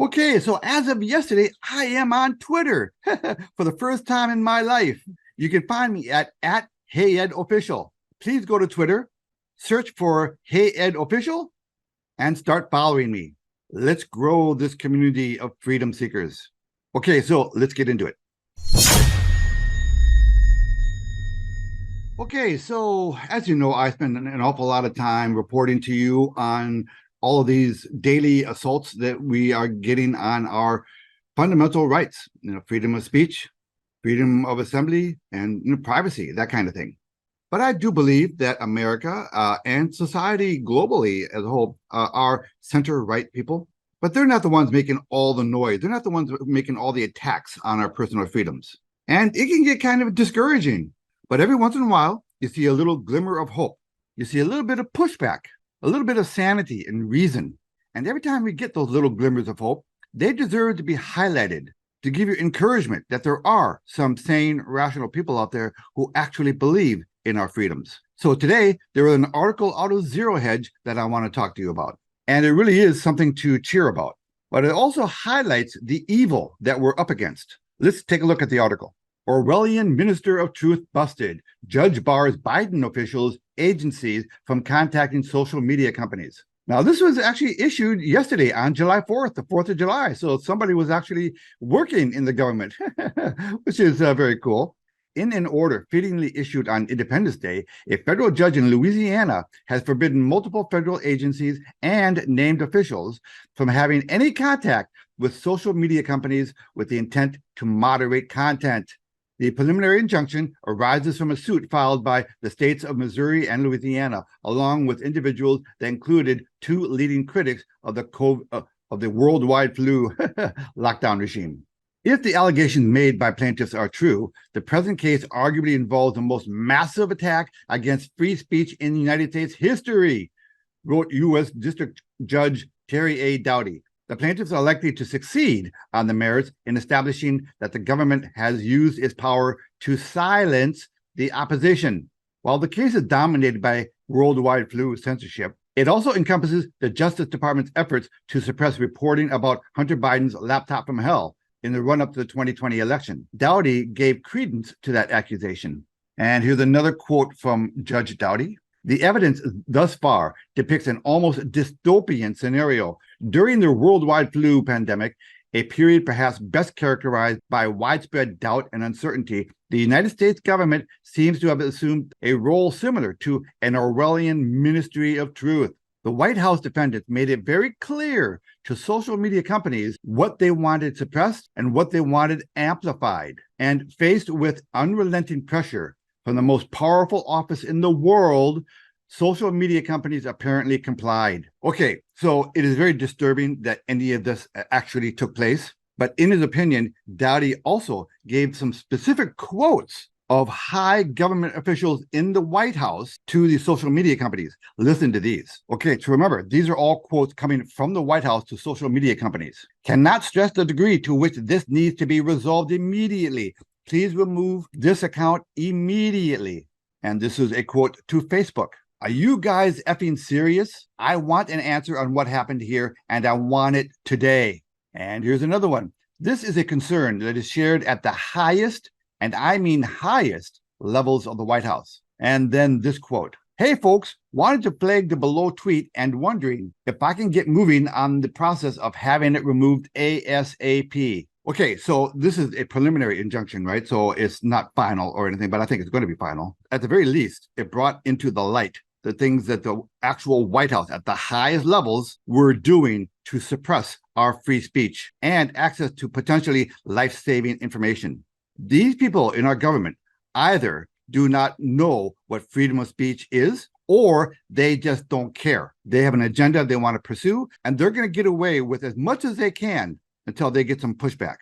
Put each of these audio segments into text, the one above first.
Okay, so as of yesterday, I am on Twitter for the first time in my life. You can find me at HeyEdOfficial. Please go to Twitter, search for HeyEdOfficial, and start following me. Let's grow this community of freedom seekers. Okay, so let's get into it. Okay, so as you know, I spend an awful lot of time reporting to you on all of these daily assaults that we are getting on our fundamental rights, freedom of speech, freedom of assembly, and privacy, that kind of thing. But I do believe that America and society globally as a whole are center-right people, but they're not the ones making all the noise. They're not the ones making all the attacks on our personal freedoms. And it can get kind of discouraging. But every once in a while, you see a little glimmer of hope. You see a little bit of pushback, a little bit of sanity and reason. And every time we get those little glimmers of hope, they deserve to be highlighted to give you encouragement that there are some sane, rational people out there who actually believe in our freedoms. So today, there was an article out of Zero Hedge that I want to talk to you about. And it really is something to cheer about. But it also highlights the evil that we're up against. Let's take a look at the article. Orwellian Minister of Truth busted. Judge bars Biden officials, agencies from contacting social media companies. Now, this was actually issued yesterday on July 4th, the 4th of July. So somebody was actually working in the government, which is very cool. In an order fittingly issued on Independence Day, a federal judge in Louisiana has forbidden multiple federal agencies and named officials from having any contact with social media companies with the intent to moderate content. The preliminary injunction arises from a suit filed by the states of Missouri and Louisiana, along with individuals that included two leading critics of the worldwide flu lockdown regime. If the allegations made by plaintiffs are true, the present case arguably involves the most massive attack against free speech in the United States history, wrote U.S. District Judge Terry A. Doughty. The plaintiffs are likely to succeed on the merits in establishing that the government has used its power to silence the opposition. While the case is dominated by worldwide flu censorship, it also encompasses the Justice Department's efforts to suppress reporting about Hunter Biden's laptop from hell in the run-up to the 2020 election. Doughty gave credence to that accusation. And here's another quote from Judge Doughty. The evidence thus far depicts an almost dystopian scenario. During the worldwide flu pandemic, a period perhaps best characterized by widespread doubt and uncertainty, the United States government seems to have assumed a role similar to an Orwellian Ministry of Truth. The White House defendants made it very clear to social media companies what they wanted suppressed and what they wanted amplified. And faced with unrelenting pressure from the most powerful office in the world, social media companies apparently complied. Okay, so it is very disturbing that any of this actually took place. But in his opinion, Doughty also gave some specific quotes of high government officials in the White House to the social media companies. Listen to these. Okay, so remember, these are all quotes coming from the White House to social media companies. Cannot stress the degree to which this needs to be resolved immediately. Please remove this account immediately. And this is a quote to Facebook. Are you guys effing serious? I want an answer on what happened here, and I want it today. And here's another one. This is a concern that is shared at the highest, and I mean highest, levels of the White House. And then this quote. Hey folks, wanted to flag the below tweet and wondering if I can get moving on the process of having it removed ASAP. Okay, so this is a preliminary injunction, right? So it's not final or anything, but I think it's going to be final. At the very least, it brought into the light the things that the actual White House at the highest levels were doing to suppress our free speech and access to potentially life-saving information. These people in our government either do not know what freedom of speech is, or they just don't care. They have an agenda they want to pursue, and they're going to get away with as much as they can until they get some pushback.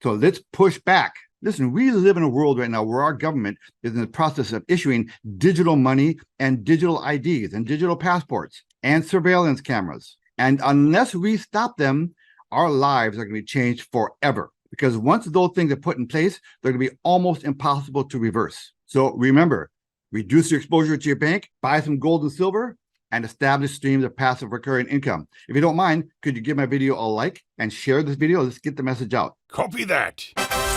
So let's push back. Listen, we live in a world right now where our government is in the process of issuing digital money and digital IDs and digital passports and surveillance cameras. And unless we stop them, our lives are going to be changed forever. Because once those things are put in place, they're going to be almost impossible to reverse. So remember, reduce your exposure to your bank, buy some gold and silver, and established streams of passive recurring income. If you don't mind, could you give my video a like and share this video? Let's get the message out. Copy that.